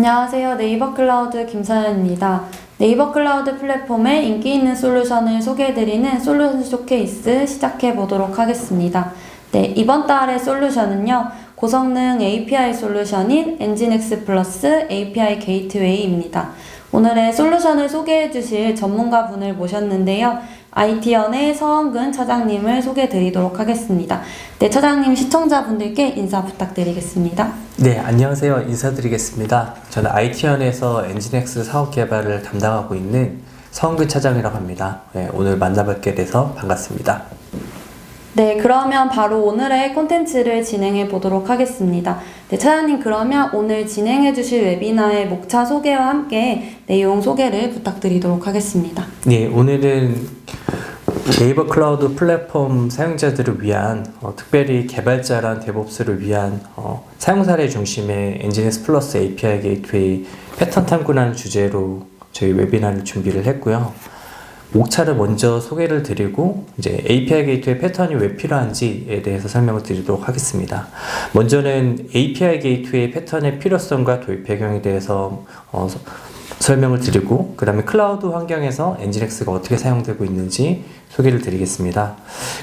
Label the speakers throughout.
Speaker 1: 안녕하세요. 네이버 클라우드 김서연입니다. 네이버 클라우드 플랫폼의 인기 있는 솔루션을 소개해드리는 솔루션 쇼케이스 시작해 보도록 하겠습니다. 네, 이번 달의 솔루션은요, 고성능 API 솔루션인 엔진X 플러스 API 게이트웨이입니다. 오늘의 솔루션을 소개해 주실 전문가 분을 모셨는데요. IT연의 서원근 차장님을 소개해 드리도록 하겠습니다. 네, 차장님 시청자분들께 인사 부탁드리겠습니다.
Speaker 2: 네, 안녕하세요. 인사드리겠습니다. 저는 IT연에서 엔진X 사업 개발을 담당하고 있는 서원근 차장이라고 합니다. 네, 오늘 만나뵙게 돼서 반갑습니다.
Speaker 1: 네, 그러면 바로 오늘의 콘텐츠를 진행해 보도록 하겠습니다. 네, 차장님 그러면 오늘 진행해 주실 웨비나의 목차 소개와 함께 내용 소개를 부탁드리도록 하겠습니다.
Speaker 2: 네, 오늘은 네이버 클라우드 플랫폼 사용자들을 위한 특별히 개발자랑 데브옵스를 위한 사용 사례 중심의 엔진X 플러스 API 게이트웨이 패턴 탐구라는 주제로 저희 웨비나를 준비를 했고요. 목차를 먼저 소개를 드리고 이제 API 게이트웨이 패턴이 왜 필요한지에 대해서 설명을 드리도록 하겠습니다. 먼저는 API 게이트웨이 패턴의 필요성과 도입 배경에 대해서 설명을 드리고, 그 다음에 클라우드 환경에서 엔진X가 어떻게 사용되고 있는지 소개를 드리겠습니다.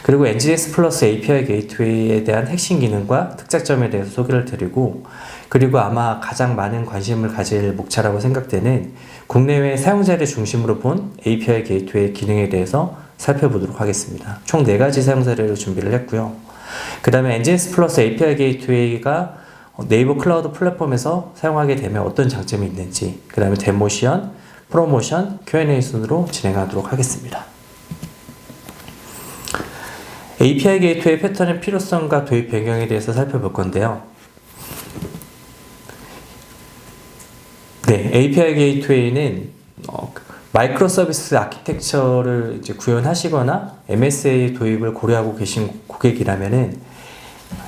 Speaker 2: 그리고 엔진X 플러스 API 게이트웨이에 대한 핵심 기능과 특장점에 대해서 소개를 드리고, 그리고 아마 가장 많은 관심을 가질 목차라고 생각되는 국내외 사용자를 중심으로 본 API 게이트웨이 기능에 대해서 살펴보도록 하겠습니다. 총 4가지 사용 사례를 준비를 했고요. 그 다음에 엔진X 플러스 API 게이트웨이가 네이버 클라우드 플랫폼에서 사용하게 되면 어떤 장점이 있는지, 그 다음에 데모션, 프로모션, Q&A 순으로 진행하도록 하겠습니다. API 게이트웨이 패턴의 필요성과 도입 배경에 대해서 살펴볼 건데요. 네, API 게이트웨이는 마이크로 서비스 아키텍처를 이제 구현하시거나 MSA 도입을 고려하고 계신 고객이라면은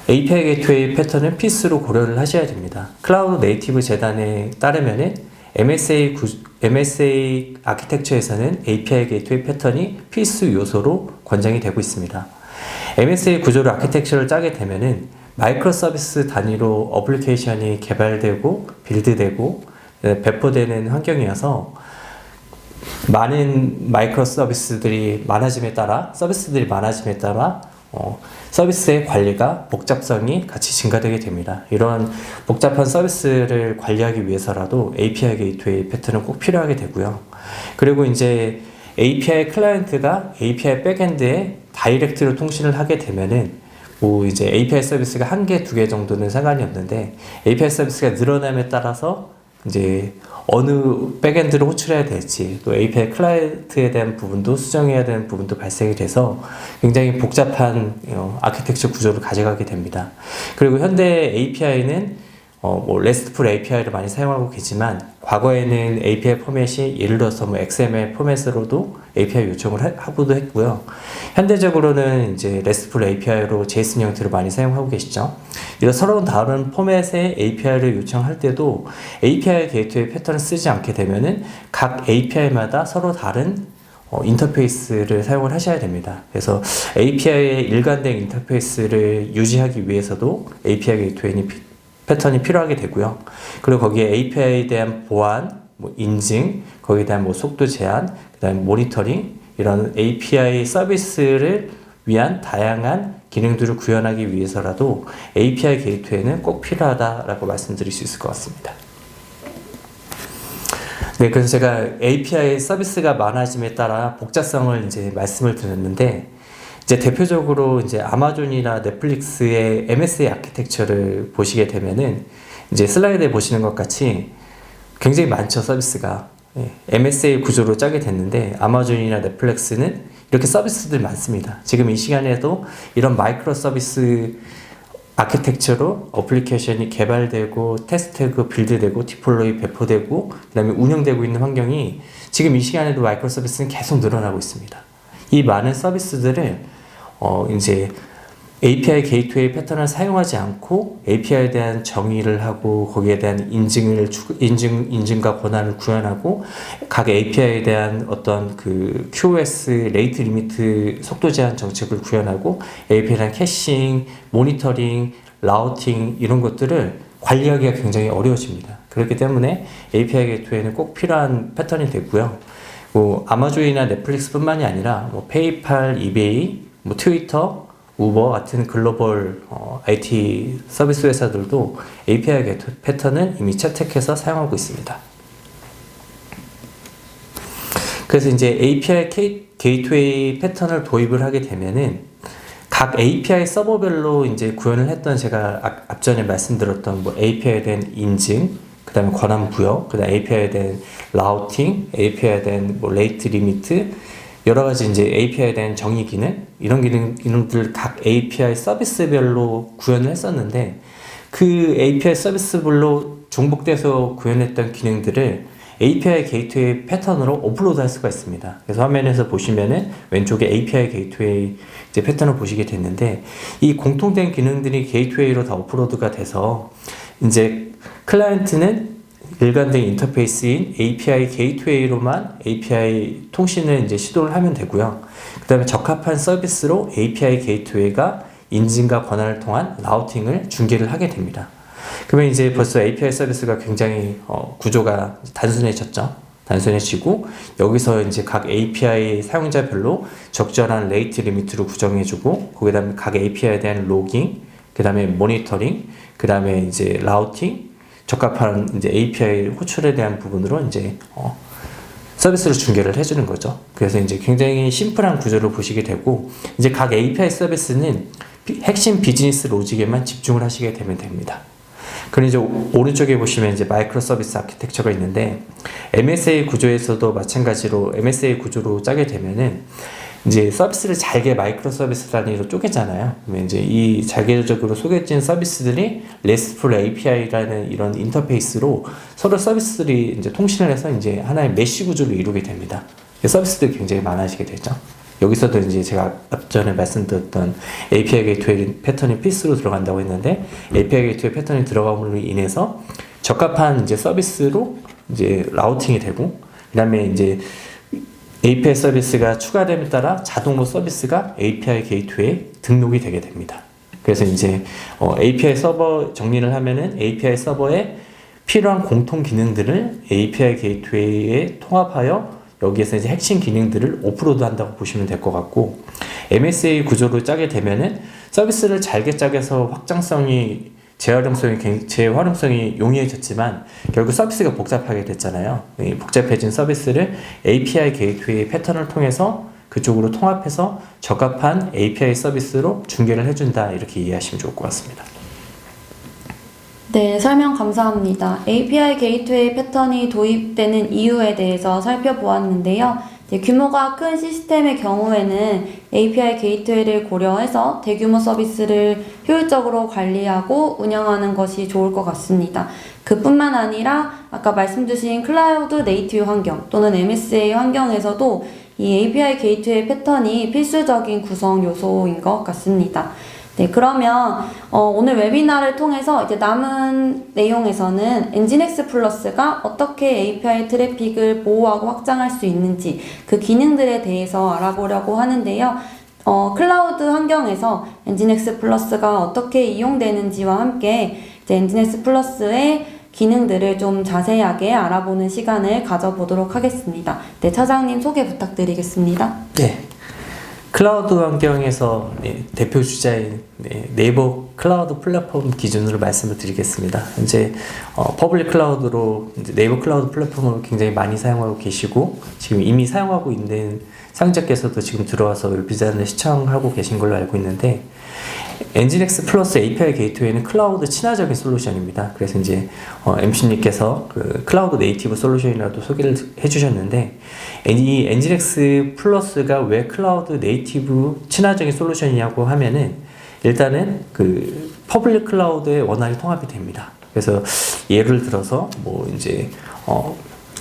Speaker 2: API 게이트웨이 패턴을 필수로 고려를 하셔야 됩니다. 클라우드 네이티브 재단에 따르면은 MSA 아키텍처에서는 API 게이트웨이 패턴이 필수 요소로 권장이 되고 있습니다. MSA 구조로 아키텍처를 짜게 되면은 마이크로 서비스 단위로 어플리케이션이 개발되고 빌드되고 배포되는 환경이어서 많은 마이크로 서비스들이 많아짐에 따라 서비스의 관리가 복잡성이 같이 증가되게 됩니다. 이런 복잡한 서비스를 관리하기 위해서라도 API 게이트웨이 패턴은 꼭 필요하게 되고요. 그리고 이제 API 클라이언트가 API 백엔드에 다이렉트로 통신을 하게 되면은 이제 API 서비스가 1개, 2개 정도는 상관이 없는데 API 서비스가 늘어남에 따라서 이제 어느 백엔드로 호출해야 될지, 또 API 클라이언트에 대한 부분도 수정해야 되는 부분도 발생이 돼서 굉장히 복잡한 아키텍처 구조를 가져가게 됩니다. 그리고 현대 API는 RESTful API를 많이 사용하고 계지만 과거에는 API 포맷이 예를 들어서 XML 포맷으로도 API 요청을 하고도 했고요. 현대적으로는 이제 RESTful API로 JSON 형태를 많이 사용하고 계시죠. 이런 서로 다른 포맷의 API를 요청할 때도 API 게이트웨이 패턴을 쓰지 않게 되면은 각 API마다 서로 다른 인터페이스를 사용을 하셔야 됩니다. 그래서 API의 일관된 인터페이스를 유지하기 위해서도 API 게이트웨이 패턴이 필요하게 되고요. 그리고 거기에 API에 대한 보안, 인증, 거기에 대한 속도 제한, 그 다음에 모니터링, 이런 API 서비스를 위한 다양한 기능들을 구현하기 위해서라도 API 게이트웨이는 꼭 필요하다라고 말씀드릴 수 있을 것 같습니다. 네, 그래서 제가 API 서비스가 많아짐에 따라 복잡성을 이제 말씀을 드렸는데, 이제 대표적으로 이제 아마존이나 넷플릭스의 MSA 아키텍처를 보시게 되면은 이제 슬라이드에 보시는 것 같이 굉장히 많죠, 서비스가. MSA 구조로 짜게 됐는데 아마존이나 넷플릭스는 이렇게 서비스들이 많습니다. 지금 이 시간에도 이런 마이크로 서비스 아키텍처로 어플리케이션이 개발되고 테스트되고 빌드되고 디플로이 배포되고 그 다음에 운영되고 있는 환경이 지금 이 시간에도 마이크로 서비스는 계속 늘어나고 있습니다. 이 많은 서비스들을 이제 API 게이트웨이 패턴을 사용하지 않고 API에 대한 정의를 하고 거기에 대한 인증과 권한을 구현하고 각 API에 대한 어떤 그 QoS 레이트 리미트 속도 제한 정책을 구현하고 API에 대한 캐싱, 모니터링, 라우팅 이런 것들을 관리하기가 굉장히 어려워집니다. 그렇기 때문에 API 게이트웨이는 꼭 필요한 패턴이 되고요. 뭐 아마존이나 넷플릭스뿐만이 아니라 뭐 페이팔, 이베이, 뭐 트위터, 우버 같은 글로벌 IT 서비스 회사들도 API 게이트웨이 패턴은 이미 채택해서 사용하고 있습니다. 그래서 이제 API 게이트웨이 패턴을 도입을 하게 되면은 각 API 서버별로 이제 구현을 했던 제가 앞전에 말씀드렸던 뭐 API에 대한 인증, 그 다음에 권한 부여, 그 다음에 API에 대한 라우팅, API에 대한 뭐 레이트 리미트, 여러 가지 이제 API에 대한 정의 기능, 이런 기능들 각 API 서비스별로 구현을 했었는데 그 API 서비스별로 중복돼서 구현했던 기능들을 API 게이트웨이 패턴으로 업로드 할 수가 있습니다. 그래서 화면에서 보시면은 왼쪽에 API 게이트웨이 이제 패턴을 보시게 됐는데 이 공통된 기능들이 게이트웨이로 다 업로드가 돼서 이제 클라이언트는 일관된 인터페이스인 API 게이트웨이로만 API 통신을 이제 시도를 하면 되고요. 그 다음에 적합한 서비스로 API 게이트웨이가 인증과 권한을 통한 라우팅을 중계를 하게 됩니다. 그러면 이제 벌써 API 서비스가 굉장히 구조가 단순해졌죠. 단순해지고 여기서 이제 각 API 사용자별로 적절한 레이트 리미트로 구정해주고 거기다음에 각 API에 대한 로깅, 그 다음에 모니터링, 그 다음에 이제 라우팅, 적합한 이제 API 호출에 대한 부분으로 이제 서비스를 중계를 해주는 거죠. 그래서 이제 굉장히 심플한 구조를 보시게 되고 이제 각 API 서비스는 핵심 비즈니스 로직에만 집중을 하시게 되면 됩니다. 그리고 이제 오른쪽에 보시면 이제 마이크로 서비스 아키텍처가 있는데 MSA 구조에서도 마찬가지로 MSA 구조로 짜게 되면은 이제 서비스를 잘게 마이크로 서비스 단위로 쪼개잖아요. 그러면 이제 이 자개적으로 쪼개진 서비스들이 RESTful API라는 이런 인터페이스로 서로 서비스들이 이제 통신을 해서 이제 하나의 메쉬 구조를 이루게 됩니다. 서비스들이 굉장히 많아지게 되죠. 여기서도 이제 제가 앞전에 말씀드렸던 API 게이트웨이 패턴이 필수로 들어간다고 했는데 API 게이트웨이 패턴이 들어감으로 인해서 적합한 이제 서비스로 이제 라우팅이 되고 그다음에 이제 API 서비스가 추가됨에 따라 자동으로 서비스가 API 게이트웨이에 등록이 되게 됩니다. 그래서 이제 API 서버 정리를 하면은 API 서버에 필요한 공통 기능들을 API 게이트웨이에 통합하여 여기에서 이제 핵심 기능들을 오프로드 한다고 보시면 될 것 같고 MSA 구조로 짜게 되면은 서비스를 잘게 짜게서 확장성이 재활용성이 용이해졌지만 결국 서비스가 복잡하게 됐잖아요. 이 복잡해진 서비스를 API 게이트웨이 패턴을 통해서 그쪽으로 통합해서 적합한 API 서비스로 중계를 해준다 이렇게 이해하시면 좋을 것 같습니다.
Speaker 1: 네, 설명 감사합니다. API 게이트웨이 패턴이 도입되는 이유에 대해서 살펴보았는데요. 규모가 큰 시스템의 경우에는 API 게이트웨이를 고려해서 대규모 서비스를 효율적으로 관리하고 운영하는 것이 좋을 것 같습니다. 그뿐만 아니라 아까 말씀 주신 클라우드 네이티브 환경 또는 MSA 환경에서도 이 API 게이트웨이 패턴이 필수적인 구성 요소인 것 같습니다. 네, 그러면 오늘 웨비나를 통해서 이제 남은 내용에서는 엔진엑스 플러스가 어떻게 API 트래픽을 보호하고 확장할 수 있는지 그 기능들에 대해서 알아보려고 하는데요. 클라우드 환경에서 엔진엑스 플러스가 어떻게 이용되는지와 함께 이제 엔진엑스 플러스의 기능들을 좀 자세하게 알아보는 시간을 가져보도록 하겠습니다. 네, 차장님 소개 부탁드리겠습니다.
Speaker 2: 네. 클라우드 환경에서 대표 주자인 네이버 클라우드 플랫폼 기준으로 말씀을 드리겠습니다. 현재 퍼블릭 클라우드로 네이버 클라우드 플랫폼을 굉장히 많이 사용하고 계시고 지금 이미 사용하고 있는 사용자께서도 지금 들어와서 웹비전을 시청하고 계신 걸로 알고 있는데 엔진엑스 플러스 API 게이트웨이는 클라우드 친화적인 솔루션입니다. 그래서 이제 MC님께서 그 클라우드 네이티브 솔루션이라도 소개를 해주셨는데 이 엔진엑스 플러스가 왜 클라우드 네이티브 친화적인 솔루션이냐고 하면은 일단은 그 퍼블릭 클라우드에 원활히 통합이 됩니다. 그래서 예를 들어서 뭐 이제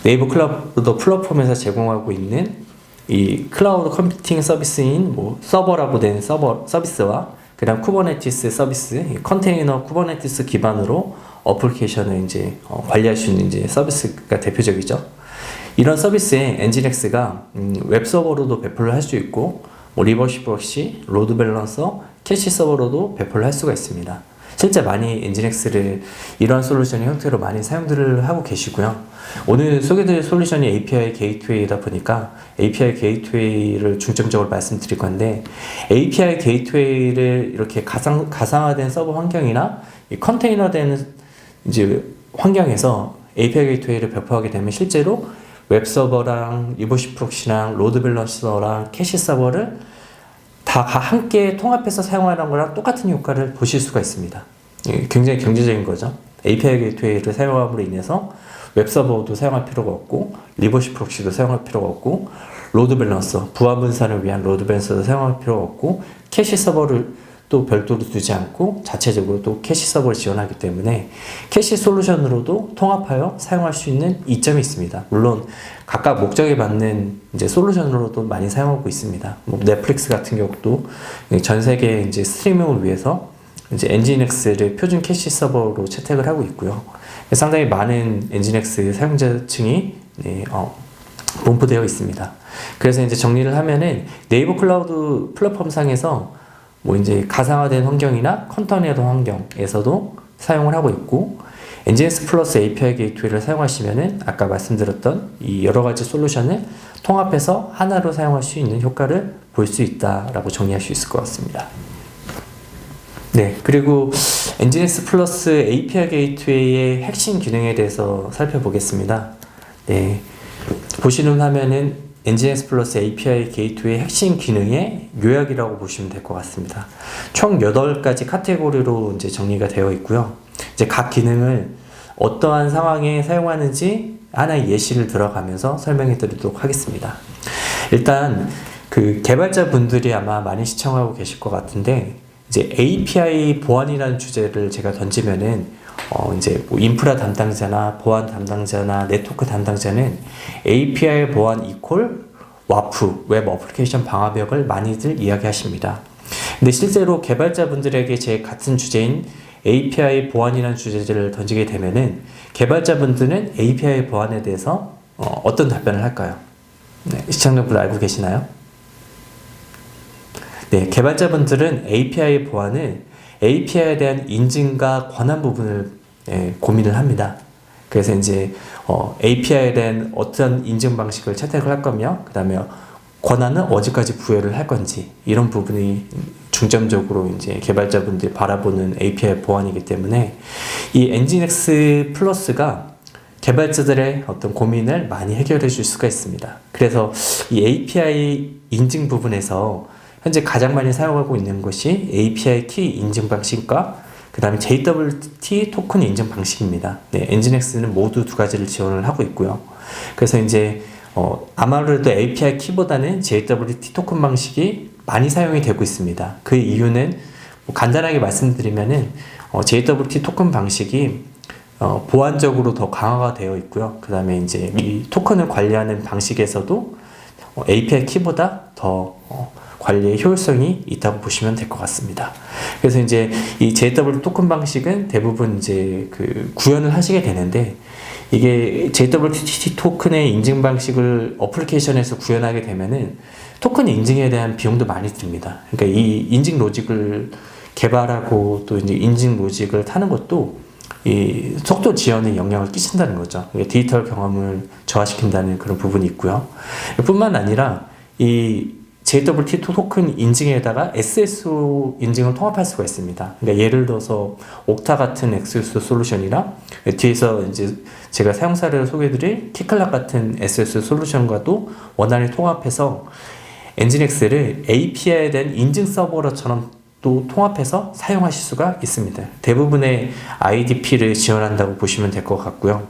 Speaker 2: 네이버 클라우드 플랫폼에서 제공하고 있는 이 클라우드 컴퓨팅 서비스인 뭐 서버라고 된 서비스와 그다음 쿠버네티스 서비스, 컨테이너 쿠버네티스 기반으로 어플리케이션을 이제 관리할 수 있는 이제 서비스가 대표적이죠. 이런 서비스에 엔진엑스가 웹 서버로도 배포를 할 수 있고 뭐 리버시 프록시, 로드 밸런서, 캐시 서버로도 배포를 할 수가 있습니다. 실제 많이 엔진엑스를 이러한 솔루션의 형태로 많이 사용들을 하고 계시고요. 오늘 소개드릴 솔루션이 API 게이트웨이다 보니까 API 게이트웨이를 중점적으로 말씀드릴 건데, API 게이트웨이를 이렇게 가상화된 서버 환경이나 이 컨테이너된 이제 환경에서 API 게이트웨이를 배포하게 되면 실제로 웹 서버랑 리버시 프록시랑 로드 밸런서랑 캐시 서버를 다 함께 통합해서 사용하는 거랑 똑같은 효과를 보실 수가 있습니다. 굉장히 경제적인 거죠. API 게이트웨이를 사용함으로 인해서 웹 서버도 사용할 필요가 없고, 리버시 프록시도 사용할 필요가 없고, 로드 밸런서, 부하 분산을 위한 로드 밸런서도 사용할 필요가 없고, 캐시 서버를 또 별도로 두지 않고 자체적으로 또 캐시 서버를 지원하기 때문에 캐시 솔루션으로도 통합하여 사용할 수 있는 이점이 있습니다. 물론 각각 목적에 맞는 이제 솔루션으로도 많이 사용하고 있습니다. 뭐 넷플릭스 같은 경우도 전 세계 이제 스트리밍을 위해서 이제 엔진엑스를 표준 캐시 서버로 채택을 하고 있고요. 상당히 많은 엔진엑스 사용자층이 분포되어 있습니다. 그래서 이제 정리를 하면은 네이버 클라우드 플랫폼 상에서 뭐 이제 가상화된 환경이나 컨테이너된 환경에서도 사용을 하고 있고, 엔진엑스 플러스 API 게이트웨이를 사용하시면은 아까 말씀드렸던 이 여러 가지 솔루션을 통합해서 하나로 사용할 수 있는 효과를 볼 수 있다라고 정리할 수 있을 것 같습니다. 네, 그리고 엔진엑스 플러스 API 게이트웨이의 핵심 기능에 대해서 살펴보겠습니다. 네, 보시는 화면은 엔진엑스 플러스 API 게이트웨이 핵심 기능의 요약이라고 보시면 될 것 같습니다. 총 8가지 카테고리로 이제 정리가 되어 있고요. 이제 각 기능을 어떠한 상황에 사용하는지 하나의 예시를 들어가면서 설명해 드리도록 하겠습니다. 일단 그 개발자분들이 아마 많이 시청하고 계실 것 같은데, 이제 API 보안이라는 주제를 제가 던지면은 이제 뭐 인프라 담당자나 보안 담당자나 네트워크 담당자는 API 보안 이퀄 와프 웹 어플리케이션 방화벽을 많이들 이야기하십니다. 근데 실제로 개발자분들에게 제 같은 주제인 API 보안이라는 주제를 던지게 되면은 개발자분들은 API 보안에 대해서 어떤 답변을 할까요? 네, 시청자분들 알고 계시나요? 네, 개발자분들은 API 보안을 API에 대한 인증과 권한 부분을 고민을 합니다. 그래서 이제 API에 대한 어떤 인증 방식을 채택을 할 거며, 그 다음에 권한은 어디까지 부여를 할 건지, 이런 부분이 중점적으로 이제 개발자분들이 바라보는 API 보안이기 때문에 이 엔진엑스 플러스가 개발자들의 어떤 고민을 많이 해결해 줄 수가 있습니다. 그래서 이 API 인증 부분에서 현재 가장 많이 사용하고 있는 것이 API 키 인증 방식과 그 다음에 JWT 토큰 인증 방식입니다. 네, 엔진엑스는 모두 두 가지를 지원을 하고 있고요. 그래서 이제 아무래도 API 키보다는 JWT 토큰 방식이 많이 사용이 되고 있습니다. 그 이유는 뭐 간단하게 말씀드리면은 JWT 토큰 방식이 보안적으로 더 강화가 되어 있고요. 그 다음에 이제 이 토큰을 관리하는 방식에서도 API 키보다 더 관리의 효율성이 있다고 보시면 될 것 같습니다. 그래서 이제 이 JW 토큰 방식은 대부분 이제 그 구현을 하시게 되는데, 이게 JWT 토큰의 인증 방식을 어플리케이션에서 구현하게 되면은 토큰 인증에 대한 비용도 많이 듭니다. 그러니까 이 인증 로직을 개발하고 또 이제 인증 로직을 타는 것도 이 속도 지연에 영향을 끼친다는 거죠. 디지털 경험을 저하시킨다는 그런 부분이 있고요. 뿐만 아니라 이 JWT 토큰 인증에다가 SSO 인증을 통합할 수가 있습니다. 그러니까 예를 들어서 옥타 같은 SSO 솔루션이나 뒤에서 이제 제가 사용사를 소개해드릴 키클락 같은 SSO 솔루션과도 원활히 통합해서 엔진엑스를 API에 대한 인증 서버처럼 또 통합해서 사용하실 수가 있습니다. 대부분의 IDP를 지원한다고 보시면 될 것 같고요.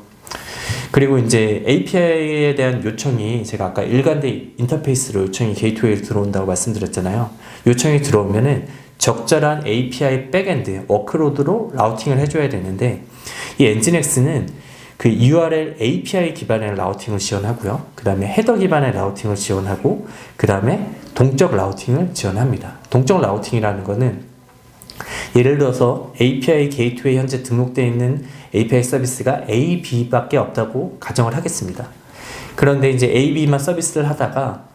Speaker 2: 그리고 이제 API에 대한 요청이, 제가 아까 일관된 인터페이스로 요청이 게이트웨이로 들어온다고 말씀드렸잖아요. 요청이 들어오면은 적절한 API 백엔드, 워크로드로 라우팅을 해줘야 되는데, 이 엔진엑스는 그 URL API 기반의 라우팅을 지원하고요. 그 다음에 헤더 기반의 라우팅을 지원하고, 그 다음에 동적 라우팅을 지원합니다. 동적 라우팅이라는 거는 예를 들어서 API 게이트웨이 현재 등록되어 있는 API 서비스가 A, B밖에 없다고 가정을 하겠습니다. 그런데 이제 A, B만 서비스를 하다가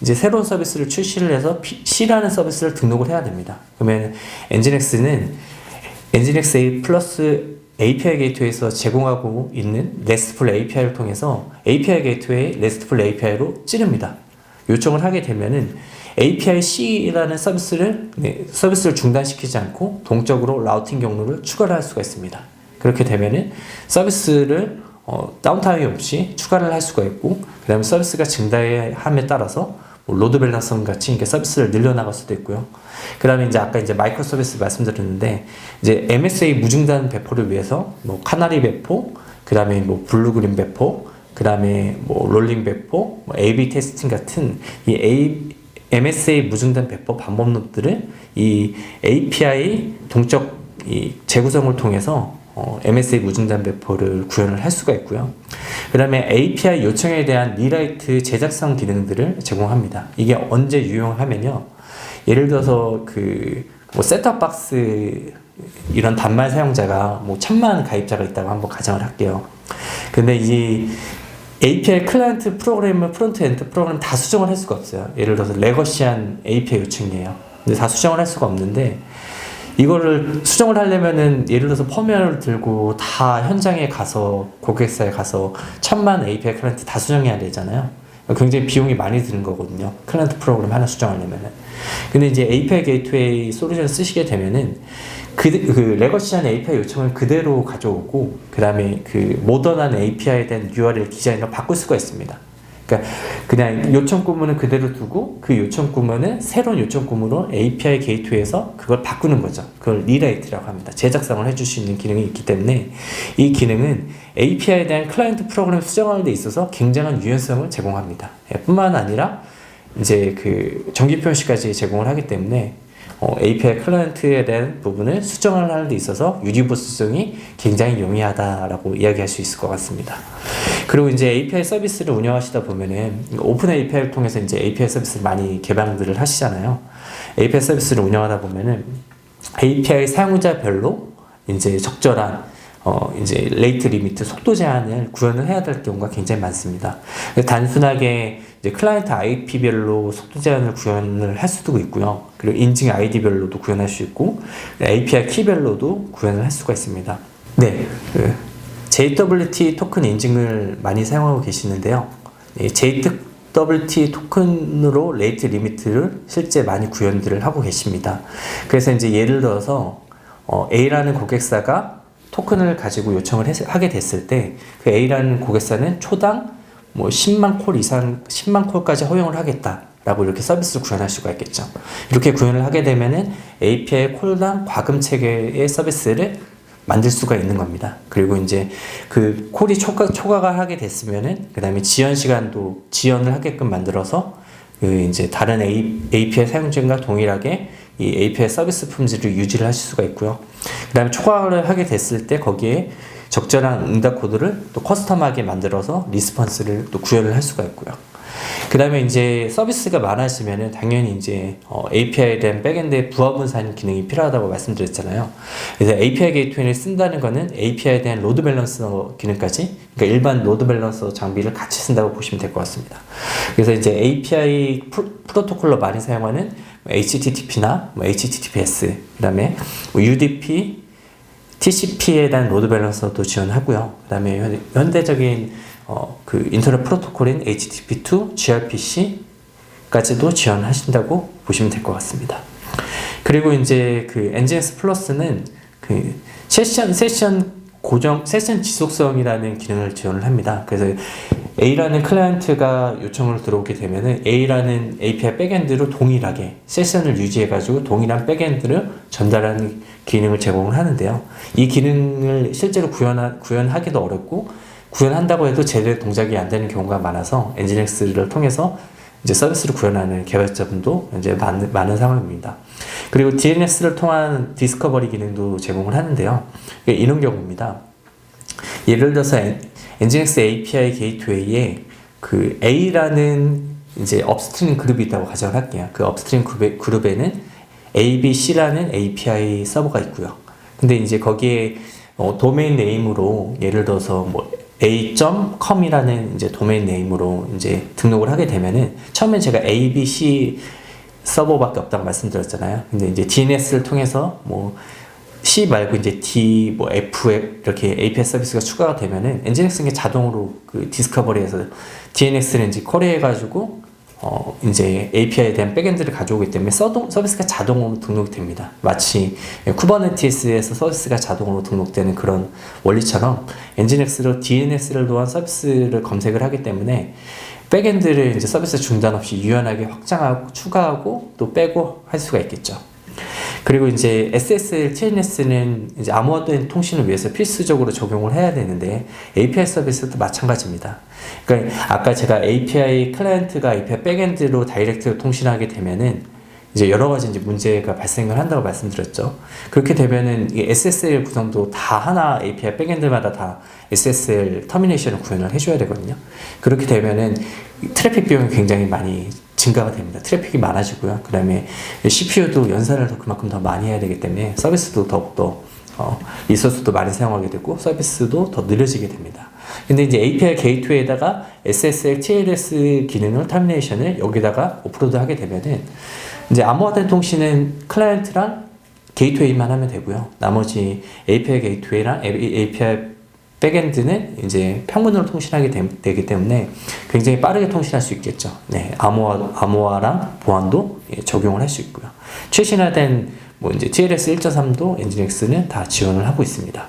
Speaker 2: 이제 새로운 서비스를 출시를 해서 C라는 서비스를 등록을 해야 됩니다. 그러면 엔진엑스는 엔진엑스 A 플러스 API 게이트웨이에서 제공하고 있는 RESTful API를 통해서 API 게이트웨이 RESTful API로 찌릅니다. 요청을 하게 되면은 API C라는 서비스를 중단시키지 않고 동적으로 라우팅 경로를 추가를 할 수가 있습니다. 그렇게 되면은 서비스를 다운타임이 없이 추가를 할 수가 있고, 그 다음에 서비스가 증가함에 따라서 로드 밸런서 같이 이렇게 서비스를 늘려나갈 수도 있고요. 그 다음에 이제 아까 이제 마이크로 서비스 말씀드렸는데, 이제 MSA 무중단 배포를 위해서 카나리 배포, 그 다음에 블루그린 배포, 그 다음에 롤링 배포, AB 테스팅 같은 이 MSA 무중단 배포 방법론들을 이 API 동적 이 재구성을 통해서 MSA 무중단 배포를 구현을 할 수가 있고요. 그 다음에 API 요청에 대한 리라이트 제작성 기능들을 제공합니다. 이게 언제 유용하면요. 예를 들어서 셋톱박스 이런 단말 사용자가 1000만 가입자가 있다고 한번 가정을 할게요. 근데 이 API 클라이언트 프로그램을 프론트엔드 프로그램 다 수정을 할 수가 없어요. 예를 들어서 레거시한 API 요청이에요. 근데 다 수정을 할 수가 없는데, 이거를 수정을 하려면은 예를 들어서 펌웨어를 들고 다 현장에 가서 고객사에 가서 1000만 API 클라이언트 다 수정해야 되잖아요. 굉장히 비용이 많이 드는 거거든요. 클라이언트 프로그램 하나 수정하려면은. 근데 이제 API 게이트웨이 솔루션 쓰시게 되면은 그 레거시한 API 요청을 그대로 가져오고, 그 다음에 모던한 API에 대한 URL 디자인을 바꿀 수가 있습니다. 그러니까 그냥 요청 구문은 그대로 두고 그 요청 구문은 새로운 요청 구문으로 API 게이트웨이에서 그걸 바꾸는 거죠. 그걸 리라이트라고 합니다. 제작성을 해줄 수 있는 기능이 있기 때문에 이 기능은 API에 대한 클라이언트 프로그램 수정하는 데 있어서 굉장한 유연성을 제공합니다. 뿐만 아니라 이제 정기 표시까지 제공을 하기 때문에 API 클라이언트에 대한 부분을 수정을 하는 데 있어서 유니버스 수정이 굉장히 용이하다라고 이야기할 수 있을 것 같습니다. 그리고 이제 API 서비스를 운영하시다 보면은 오픈 API를 통해서 이제 API 서비스를 많이 개방들을 하시잖아요. API 서비스를 운영하다 보면은 API 사용자별로 이제 적절한 이제 레이트 리미트 속도 제한을 구현을 해야 될 경우가 굉장히 많습니다. 단순하게 이제 클라이언트 IP별로 속도 제한을 구현을 할 수도 있고요. 그리고 인증 아이디별로도 구현할 수 있고, API 키별로도 구현을 할 수가 있습니다. 네, JWT 토큰 인증을 많이 사용하고 계시는데요. JWT 토큰으로 레이트 리미트를 실제 많이 구현들을 하고 계십니다. 그래서 이제 예를 들어서 A라는 고객사가 토큰을 가지고 요청을 하게 됐을 때, 그 A라는 고객사는 초당 10만 콜 이상, 10만 콜까지 허용을 하겠다라고 이렇게 서비스를 구현할 수가 있겠죠. 이렇게 구현을 하게 되면은 API 콜당 과금 체계의 서비스를 만들 수가 있는 겁니다. 그리고 이제 콜이 초과가 하게 됐으면은 그 다음에 지연 시간도 지연을 하게끔 만들어서 이제 다른 API 사용자과 동일하게 이 API 서비스 품질을 유지를 하실 수가 있고요. 그 다음에 초과를 하게 됐을 때 거기에 적절한 응답 코드를 또 커스텀하게 만들어서 리스폰스를 또 구현을 할 수가 있고요. 그 다음에 이제 서비스가 많아지면은 당연히 이제 API에 대한 백엔드의 부하 분산 기능이 필요하다고 말씀드렸잖아요. 그래서 API 게이트웨이를 쓴다는 거는 API에 대한 로드 밸런서 기능까지, 그러니까 일반 로드 밸런서 장비를 같이 쓴다고 보시면 될 것 같습니다. 그래서 이제 API 프로토콜로 많이 사용하는 HTTP나 HTTPS, 그 다음에 UDP, TCP에 대한 로드 밸런서도 지원하고요. 그 다음에 현대적인 인터넷 프로토콜인 HTTP2, gRPC까지도 지원하신다고 보시면 될 것 같습니다. 그리고 이제 NGINX 플러스는 세션 지속성이라는 기능을 지원을 합니다. 그래서 A라는 클라이언트가 요청을 들어오게 되면은 A라는 API 백엔드로 동일하게 세션을 유지해가지고 동일한 백엔드를 전달하는 기능을 제공을 하는데요. 이 기능을 실제로 구현하기도 어렵고, 구현한다고 해도 제대로 동작이 안 되는 경우가 많아서 엔진엑스를 통해서 이제 서비스를 구현하는 개발자분도 이제 많은 상황입니다. 그리고 DNS를 통한 디스커버리 기능도 제공을 하는데요. 이런 경우입니다. 예를 들어서 엔진엑스 API 게이트웨이에 A라는 이제 업스트림 그룹이 있다고 가정을 할게요. 그 업스트림 그룹에는 ABC라는 API 서버가 있고요. 근데 이제 거기에 도메인 네임으로 예를 들어서 a.com이라는 이제 도메인 네임으로 이제 등록을 하게 되면은 처음에 제가 ABC 서버밖에 없다고 말씀드렸잖아요. 근데 이제 DNS를 통해서 T 말고 이제 D, 뭐 F 이렇게 API 서비스가 추가가 되면은 엔진엑스는 자동으로 그 디스커버리에서 DNS를 이제 쿼리해가지고 이제 API에 대한 백엔드를 가져오기 때문에 서비스가 자동으로 등록됩니다. 마치 쿠버네티스에서 서비스가 자동으로 등록되는 그런 원리처럼 엔진엑스로 DNS를 놓은 서비스를 검색을 하기 때문에 백엔드를 이제 서비스 중단 없이 유연하게 확장하고 추가하고 또 빼고 할 수가 있겠죠. 그리고 이제 SSL, TNS는 이제 암호화된 통신을 위해서 필수적으로 적용을 해야 되는데 API 서비스도 마찬가지입니다. 그러니까 아까 제가 API 클라이언트가 API 백엔드로 다이렉트로 통신하게 되면은 이제 여러 가지 이제 문제가 발생을 한다고 말씀드렸죠. 그렇게 되면은 이 SSL 구성도 다 하나 API 백엔드마다 다 SSL 터미네이션을 구현을 해줘야 되거든요. 그렇게 되면은 트래픽 비용이 굉장히 많이 증가가 됩니다. 트래픽이 많아지고요. 그 다음에 CPU도 연산을 그만큼 더 많이 해야 되기 때문에 서비스도 더욱더 리소스도 많이 사용하게 되고 서비스도 더 느려지게 됩니다. 근데 이제 API 게이트웨이에다가 SSL, TLS 기능을 터미네이션을 여기다가 오프로드 하게 되면은 이제 암호화된 통신은 클라이언트랑 게이트웨이만 하면 되고요. 나머지 API 게이트웨이랑 API 백엔드는 이제 평문으로 통신하게 되기 때문에 굉장히 빠르게 통신할 수 있겠죠. 네, 암호화랑 보안도 적용을 할 수 있고요. 최신화된 뭐 이제 TLS 1.3도 엔진엑스는 다 지원을 하고 있습니다.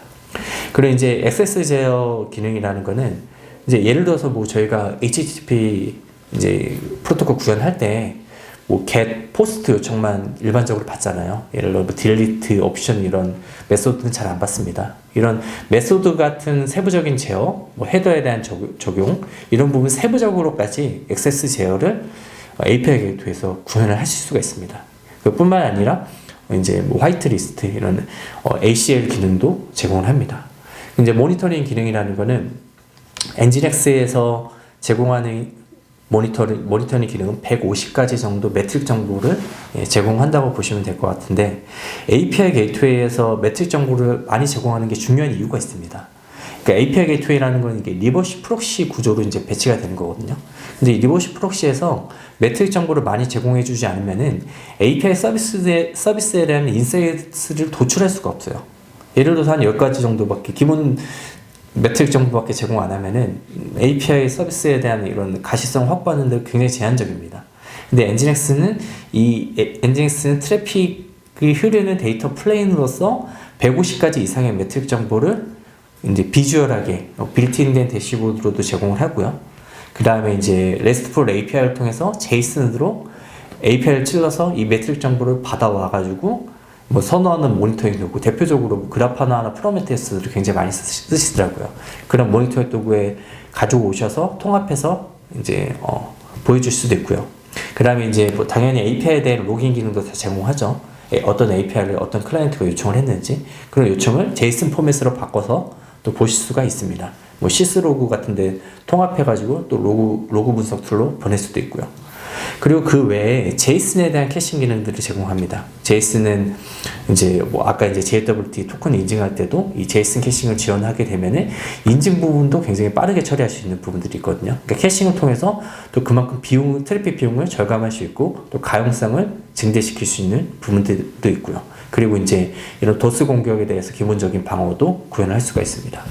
Speaker 2: 그리고 이제 액세스 제어 기능이라는 거는 이제 예를 들어서 뭐 저희가 HTTP 이제 프로토콜 구현할 때 뭐 get, post 요청만 일반적으로 받잖아요. 예를 들어 뭐 delete, option 이런 메소드는 잘 안 받습니다. 이런 메소드 같은 세부적인 제어, 뭐 헤더에 대한 적용 이런 부분 세부적으로까지 액세스 제어를 API 게이트웨이에서 구현을 하실 수가 있습니다. 그뿐만 아니라 이제 뭐 화이트리스트 이런 ACL 기능도 제공을 합니다. 이제 모니터링 기능이라는 거는 엔진엑스에서 제공하는 모니터링 기능은 150가지 정도 매트릭 정보를 제공한다고 보시면 될 것 같은데 API 게이트웨이에서 매트릭 정보를 많이 제공하는 게 중요한 이유가 있습니다. 그러니까 API 게이트웨이라는 건 이게 리버시 프록시 구조로 이제 배치가 되는 거거든요. 근데 이 리버시 프록시에서 매트릭 정보를 많이 제공해주지 않으면은 API 서비스에 대한 인사이트를 도출할 수가 없어요. 예를 들어서 한 10가지 정도밖에 기본 매트릭 정보밖에 제공 안 하면은 API 서비스에 대한 이런 가시성 확보하는 데 굉장히 제한적입니다. 근데 엔진엑스는 트래픽이 흐르는 데이터 플레인으로서 150가지 이상의 매트릭 정보를 이제 비주얼하게 빌트인된 대시보드로도 제공을 하고요. 그 다음에 이제 RESTful API를 통해서 JSON으로 API를 찔러서 이 매트릭 정보를 받아와가지고 뭐 선호하는 모니터링 도구, 대표적으로 그라파나나 프로메테우스를 굉장히 많이 쓰시더라고요. 그런 모니터링 도구에 가지고 오셔서 통합해서 이제 보여줄 수도 있고요. 그 다음에 이제 뭐 당연히 API에 대한 로깅 기능도 다 제공하죠. 어떤 API를 어떤 클라이언트가 요청을 했는지 그런 요청을 JSON 포맷으로 바꿔서 또 보실 수가 있습니다. 뭐 시스로그 같은데 통합해가지고 또 로그 분석 툴로 보낼 수도 있고요. 그리고 그 외에 제이슨에 대한 캐싱 기능들을 제공합니다. 제이슨은 이제 뭐 아까 이제 JWT 토큰 인증할 때도 이 제이슨 캐싱을 지원하게 되면은 인증 부분도 굉장히 빠르게 처리할 수 있는 부분들이 있거든요. 그러니까 캐싱을 통해서 또 그만큼 트래픽 비용을 절감할 수 있고 또 가용성을 증대시킬 수 있는 부분들도 있고요. 그리고 이제 이런 도스 공격에 대해서 기본적인 방어도 구현할 수가 있습니다.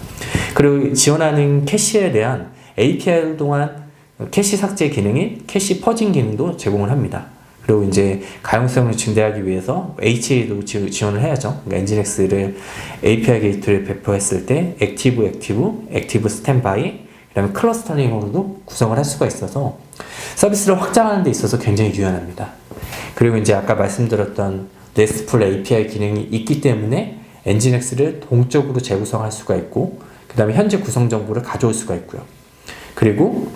Speaker 2: 그리고 지원하는 캐시에 대한 API를 동안 캐시 삭제 기능인 캐시 퍼징 기능도 제공을 합니다. 그리고 이제 가용성을 증대하기 위해서 HA도 지원을 해야죠. 그러니까 엔진엑스를 API 게이트를 배포했을 때 액티브 스탠바이, 그다음에 클러스터링으로도 구성을 할 수가 있어서 서비스를 확장하는 데 있어서 굉장히 유연합니다. 그리고 이제 아까 말씀드렸던 RESTful API 기능이 있기 때문에 엔진엑스를 동적으로 재구성할 수가 있고 그 다음에 현재 구성 정보를 가져올 수가 있고요. 그리고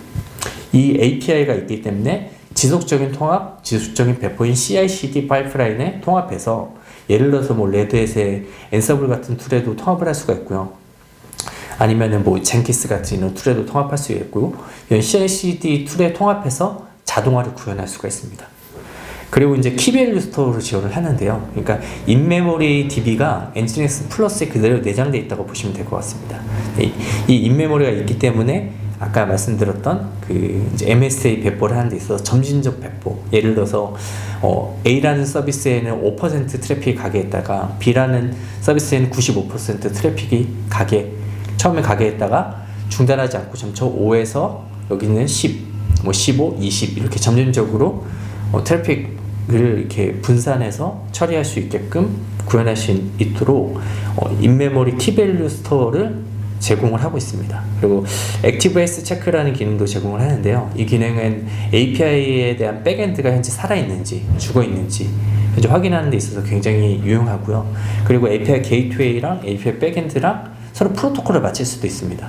Speaker 2: 이 API가 있기 때문에 지속적인 통합, 지속적인 배포인 CI/CD 파이프라인에 통합해서 예를 들어서 뭐 레드햇의 앤서블 같은 툴에도 통합을 할 수가 있고요. 아니면은 뭐 젠키스 같은 이런 툴에도 통합할 수 있고 이런 CI/CD 툴에 통합해서 자동화를 구현할 수가 있습니다. 그리고 이제 키밸류 스토어를 지원을 하는데요. 그러니까 인메모리 DB가 엔진엑스 플러스에 그대로 내장되어 있다고 보시면 될 것 같습니다. 이 인메모리가 있기 때문에 아까 말씀드렸던 그 이제 MSA 배포를 하는 데 있어서 점진적 배포. 예를 들어서 A라는 서비스에는 5% 트래픽이 가게 했다가 B라는 서비스에는 95% 트래픽이 처음에 가게 했다가 중단하지 않고 점차 5에서 여기는 10, 15, 20 이렇게 점진적으로 트래픽을 이렇게 분산해서 처리할 수 있게끔 구현할 수 있도록 인메모리 키밸류 스토어를 제공을 하고 있습니다. 그리고 액티브S 체크라는 기능도 제공을 하는데요. 이 기능은 API에 대한 백엔드가 현재 살아있는지 죽어있는지 현재 확인하는 데 있어서 굉장히 유용하고요. 그리고 API 게이트웨이랑 API 백엔드랑 서로 프로토콜을 맞출 수도 있습니다.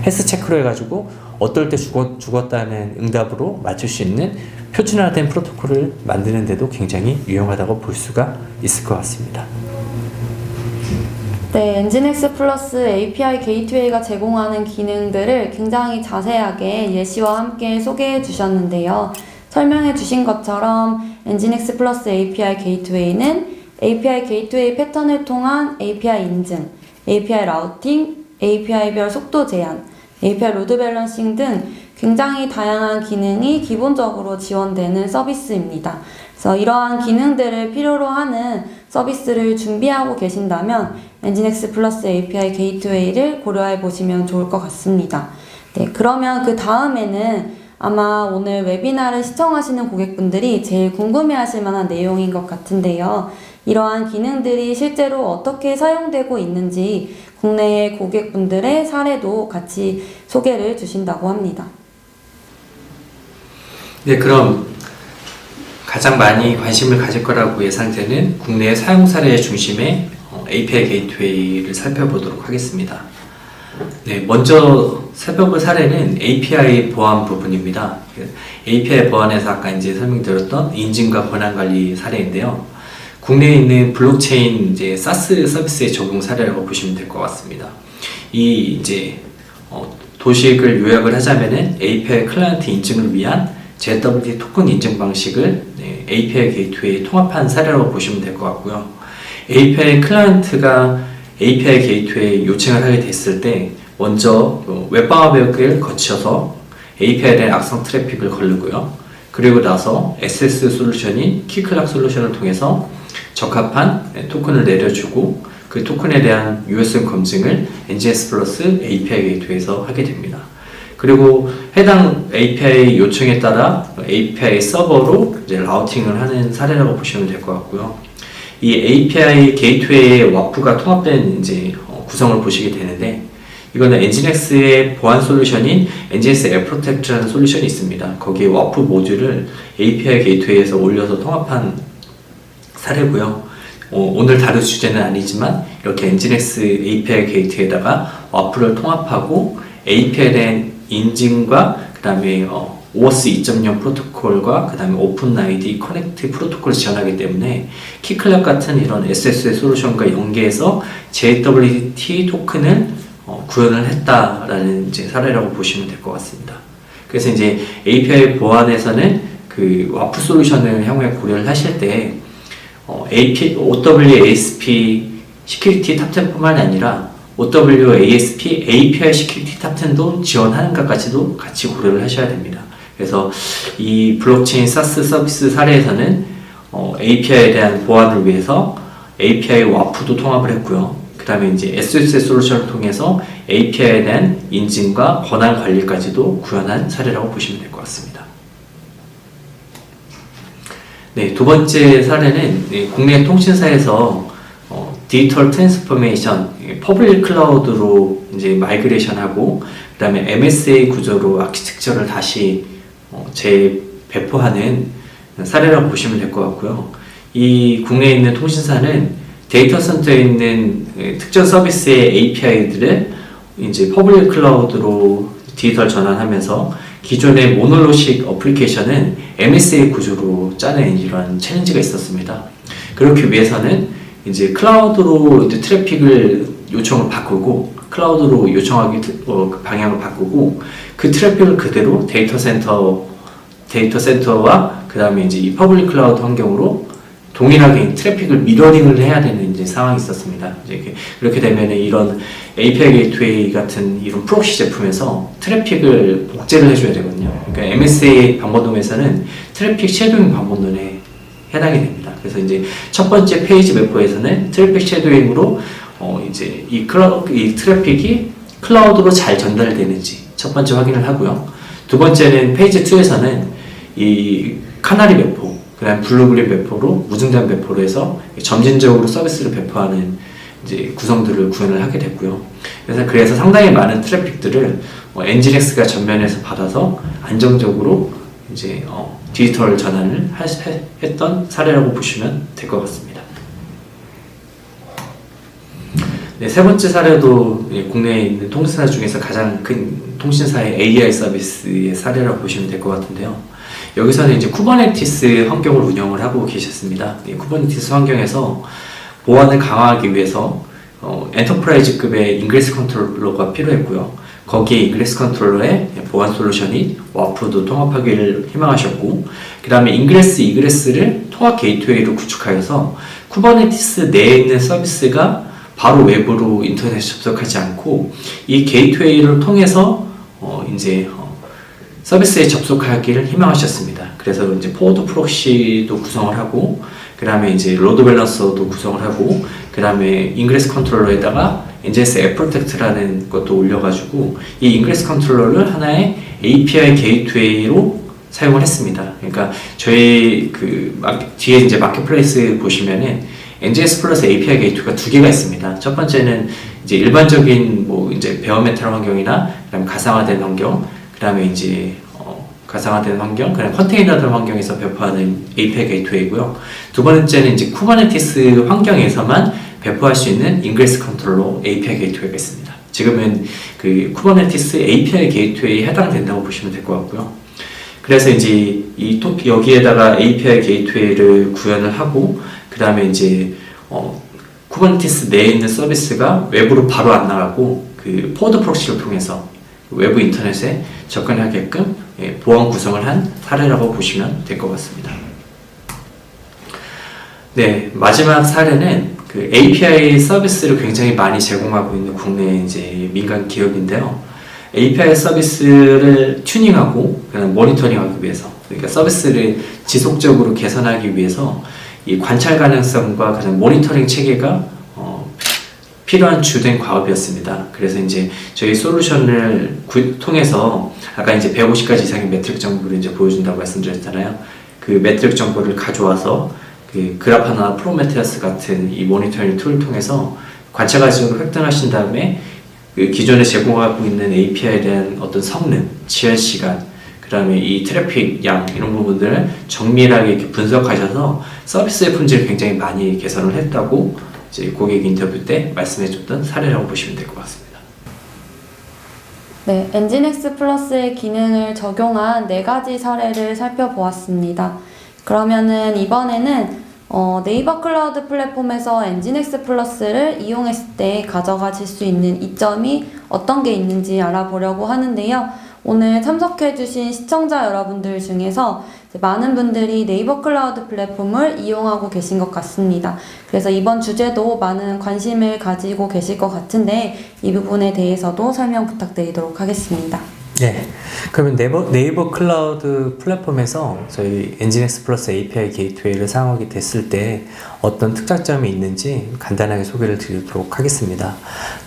Speaker 2: 헬스 체크로 해가지고 어떨 때 죽었다는 응답으로 맞출 수 있는 표준화된 프로토콜을 만드는 데도 굉장히 유용하다고 볼 수가 있을 것 같습니다.
Speaker 1: 네, 엔진X 플러스 API 게이트웨이가 제공하는 기능들을 굉장히 자세하게 예시와 함께 소개해 주셨는데요. 설명해 주신 것처럼 엔진X 플러스 API 게이트웨이는 API 게이트웨이 패턴을 통한 API 인증, API 라우팅, API별 속도 제한, API 로드 밸런싱 등 굉장히 다양한 기능이 기본적으로 지원되는 서비스입니다. 그래서 이러한 기능들을 필요로 하는 서비스를 준비하고 계신다면 엔진X 플러스 API 게이트웨이를 고려해 보시면 좋을 것 같습니다. 네, 그러면 그 다음에는 아마 오늘 웨비나를 시청하시는 고객분들이 제일 궁금해하실 만한 내용인 것 같은데요. 이러한 기능들이 실제로 어떻게 사용되고 있는지 국내의 고객분들의 사례도 같이 소개를 주신다고 합니다.
Speaker 2: 네, 그럼 가장 많이 관심을 가질 거라고 예상되는 국내 사용 사례 중심의 API 게이트웨이를 살펴보도록 하겠습니다. 네, 먼저 살펴볼 사례는 API 보안 부분입니다. API 보안에서 아까 이제 설명드렸던 인증과 권한 관리 사례인데요. 국내에 있는 블록체인 이제 SaaS 서비스의 적용 사례라고 보시면 될 것 같습니다. 이 이제 도식을 요약을 하자면은 API 클라이언트 인증을 위한 JWT 토큰 인증 방식을 API 게이트웨이에 통합한 사례라고 보시면 될 것 같고요. API 클라이언트가 API 게이트웨이 요청을 하게 됐을 때 먼저 웹방화벽을 거쳐서 API에 대한 악성 트래픽을 걸르고요. 그리고 나서 SS 솔루션인 키클락 솔루션을 통해서 적합한 토큰을 내려주고 그 토큰에 대한 유효성 검증을 NGS 플러스 API 게이트웨이에서 하게 됩니다. 그리고 해당 API 요청에 따라 API 서버로 이제 라우팅을 하는 사례라고 보시면 될 것 같고요. 이 API 게이트웨이의 와프가 통합된 이제 구성을 보시게 되는데 이거는 엔진엑스의 보안 솔루션인 엔진엑스 앱 프로텍트라는 솔루션이 있습니다. 거기에 와프 모듈을 API 게이트웨이에서 올려서 통합한 사례고요. 오늘 다룰 주제는 아니지만 이렇게 엔진엑스 API 게이트웨이에다가 와프를 통합하고 API에 대한 인증과 그 다음에 OAuth 2.0 프로토콜과 그 다음에 OpenID 커넥트 프로토콜을 지원하기 때문에 키클락 같은 이런 SSL 솔루션과 연계해서 JWT 토큰을 구현을 했다라는 이제 사례라고 보시면 될 것 같습니다. 그래서 이제 API 보안에서는 그 와프 솔루션을 향후에 고려를 하실 때 OWASP 시큐리티 탑10뿐만 아니라 OWASP API 시큐리티 탑10도 지원하는가까지도 같이 고려를 하셔야 됩니다. 그래서 이 블록체인 SaaS 서비스 사례에서는 API에 대한 보안을 위해서 API 와프도 통합을 했고요. 그 다음에 이제 SSL 솔루션을 통해서 API에 대한 인증과 권한 관리까지도 구현한 사례라고 보시면 될 것 같습니다. 네, 두 번째 사례는 국내 통신사에서 디지털 트랜스포메이션, 퍼블릭 클라우드로 이제 마이그레이션하고 그 다음에 MSA 구조로 아키텍처를 다시 재배포하는 사례라고 보시면 될 것 같고요. 이 국내에 있는 통신사는 데이터 센터에 있는 특정 서비스의 API들을 이제 퍼블릭 클라우드로 디지털 전환하면서 기존의 모노로식 어플리케이션은 MSA 구조로 짜낸 이런 챌린지가 있었습니다. 그렇기 위해서는 이제 클라우드로 이제 트래픽을 요청을 바꾸고 클라우드로 요청하기 그 방향을 바꾸고 그 트래픽을 그대로 데이터 센터와 그 다음에 이제 이 퍼블릭 클라우드 환경으로 동일하게 트래픽을 미러링을 해야 되는 이제 상황이 있었습니다. 이제 이렇게 되면 이런 API 게이트웨이 같은 이런 프록시 제품에서 트래픽을 복제를 해줘야 되거든요. 그러니까 MSA 방법론에서는 트래픽 쉐도잉 방법론에 해당이 됩니다. 그래서 이제 첫 번째 페이지 매퍼에서는 트래픽 쉐도잉으로 이제 이 트래픽이 클라우드로 잘 전달되는지 첫 번째 확인을 하고요. 두 번째는 페이지 2에서는 이 카나리 배포, 그다음 블루그린 배포로 무증단 배포로 해서 점진적으로 서비스를 배포하는 이제 구성들을 구현을 하게 됐고요. 그래서 상당히 많은 트래픽들을 엔진엑스가 전면에서 받아서 안정적으로 이제 디지털 전환을 했던 사례라고 보시면 될 것 같습니다. 네, 세 번째 사례도 국내에 있는 통신사 중에서 가장 큰 통신사의 AI 서비스의 사례라고 보시면 될 것 같은데요. 여기서는 이제 쿠버네티스 환경을 운영을 하고 계셨습니다. 이 쿠버네티스 환경에서 보안을 강화하기 위해서 엔터프라이즈급의 인그레스 컨트롤러가 필요했고요. 거기에 인그레스 컨트롤러의 보안 솔루션이 와프도 통합하기를 희망하셨고, 그 다음에 인그레스, 이그레스를 통합 게이트웨이로 구축하여서 쿠버네티스 내에 있는 서비스가 바로 외부로 인터넷에 접속하지 않고 이 게이트웨이를 통해서 서비스에 접속하기를 희망하셨습니다. 그래서 이제 포워드 프록시도 구성을 하고, 그 다음에 이제 로드 밸런서도 구성을 하고, 그 다음에 인그레스 컨트롤러에다가 NGS 앱 프로텍트라는 것도 올려가지고 이 인그레스 컨트롤러를 하나의 API 게이트웨이로 사용을 했습니다. 그러니까 저희 뒤에 이제 마켓플레이스 보시면은 NGS 플러스 API 게이트웨이가 두 개가 있습니다. 첫 번째는 이제 일반적인 이제 베어메탈 환경이나 그다음에 가상화된 환경, 그다음에 이제 가상화된 환경, 그다음 컨테이너들 환경에서 배포하는 API 게이트웨이고요. 두 번째는 이제 쿠버네티스 환경에서만 배포할 수 있는 인그레스 컨트롤러 API 게이트웨이가 있습니다. 지금은 쿠버네티스 API 게이트웨이에 해당된다고 보시면 될 것 같고요. 그래서 이제 여기에다가 API 게이트웨이를 구현을 하고, 그 다음에 이제 쿠버네티스 내에 있는 서비스가 외부로 바로 안 나가고 포워드 프록시를 통해서 외부 인터넷에 접근하게끔 보안 구성을 한 사례라고 보시면 될 것 같습니다. 네, 마지막 사례는 API 서비스를 굉장히 많이 제공하고 있는 국내 이제 민간 기업인데요. API 서비스를 튜닝하고 그다음 모니터링하기 위해서, 그러니까 서비스를 지속적으로 개선하기 위해서 이 관찰 가능성과 그다음 모니터링 체계가 필요한 주된 과업이었습니다. 그래서 이제 저희 솔루션을 통해서 아까 이제 150가지 이상의 매트릭 정보를 이제 보여준다고 말씀드렸잖아요. 그 매트릭 정보를 가져와서 그라파나 프로메테우스 같은 이 모니터링 툴을 통해서 관찰 가지를 획득하신 다음에 기존에 제공하고 있는 API에 대한 어떤 성능, 지연 시간, 그 다음에 이 트래픽 양 이런 부분들을 정밀하게 이렇게 분석하셔서 서비스의 품질을 굉장히 많이 개선을 했다고 이제 고객 인터뷰 때 말씀해줬던 사례라고 보시면 될 것 같습니다.
Speaker 1: 네, 엔진엑스 플러스의 기능을 적용한 4가지 사례를 살펴보았습니다. 그러면은 이번에는 네이버 클라우드 플랫폼에서 엔진엑스 플러스를 이용했을 때 가져가실 수 있는 이점이 어떤 게 있는지 알아보려고 하는데요. 오늘 참석해주신 시청자 여러분들 중에서 많은 분들이 네이버 클라우드 플랫폼을 이용하고 계신 것 같습니다. 그래서 이번 주제도 많은 관심을 가지고 계실 것 같은데 이 부분에 대해서도 설명 부탁드리도록 하겠습니다.
Speaker 2: 네, 그러면 네이버 클라우드 플랫폼에서 저희 엔진엑스 플러스 API 게이트웨이를 사용하게 됐을 때 어떤 특장점이 있는지 간단하게 소개를 드리도록 하겠습니다.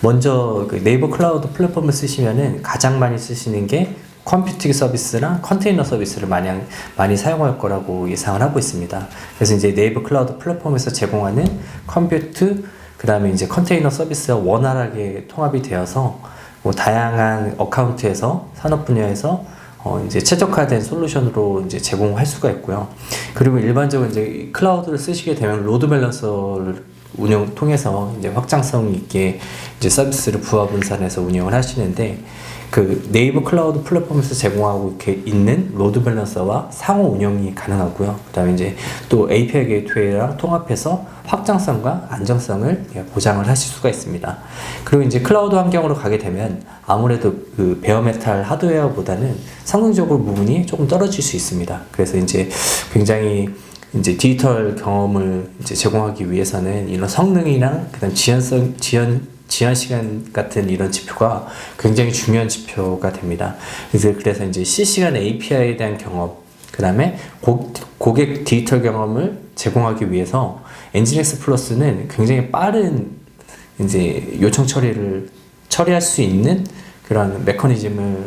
Speaker 2: 먼저 네이버 클라우드 플랫폼을 쓰시면은 가장 많이 쓰시는 게 컴퓨팅 서비스나 컨테이너 서비스를 많이 사용할 거라고 예상을 하고 있습니다. 그래서 이제 네이버 클라우드 플랫폼에서 제공하는 컴퓨트, 그 다음에 이제 컨테이너 서비스와 원활하게 통합이 되어서 다양한 어카운트에서 산업 분야에서 이제 최적화된 솔루션으로 이제 제공할 수가 있고요. 그리고 일반적으로 이제 클라우드를 쓰시게 되면 로드 밸런서를 통해서 이제 확장성 있게 이제 서비스를 부하 분산해서 운영을 하시는데 네이버 클라우드 플랫폼에서 제공하고 있는 로드 밸런서와 상호 운영이 가능하고요. 그 다음에 이제 또 API 게이트웨이랑 통합해서 확장성과 안정성을 보장을 하실 수가 있습니다. 그리고 이제 클라우드 환경으로 가게 되면 아무래도 베어메탈 하드웨어보다는 성능적으로 부분이 조금 떨어질 수 있습니다. 그래서 이제 굉장히 이제 디지털 경험을 이제 제공하기 위해서는 이런 성능이랑 그다음 지연 시간 같은 이런 지표가 굉장히 중요한 지표가 됩니다. 그래서 이제 실시간 API에 대한 경험, 그 다음에 고객 디지털 경험을 제공하기 위해서 엔진X 플러스는 굉장히 빠른 이제 요청 처리를 처리할 수 있는 그런 메커니즘을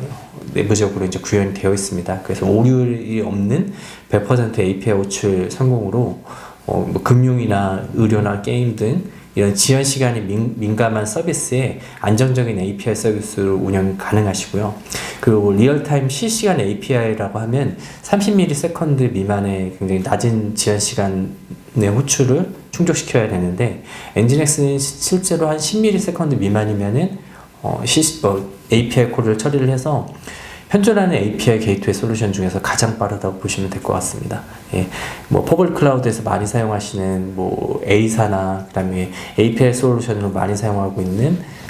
Speaker 2: 내부적으로 이제 구현이 되어 있습니다. 그래서 오류이 없는 100% API 호출 성공으로 뭐 금융이나 의료나 게임 등 이런 지연 시간이 민감한 서비스에 안정적인 API 서비스로 운영이 가능하시고요. 그리고 리얼타임 실시간 API라고 하면 30ms 미만의 굉장히 낮은 지연 시간의 호출을 충족시켜야 되는데 엔진X는 실제로 한 10ms 미만이면은 API 콜을 처리를 해서 현존하는 API 게이트웨이 솔루션 중에서 가장 빠르다고 보시면 될 것 같습니다. 예, 뭐 퍼블릭 클라우드에서 많이 사용하시는 뭐 A사나 그다음에 API 솔루션으로 많이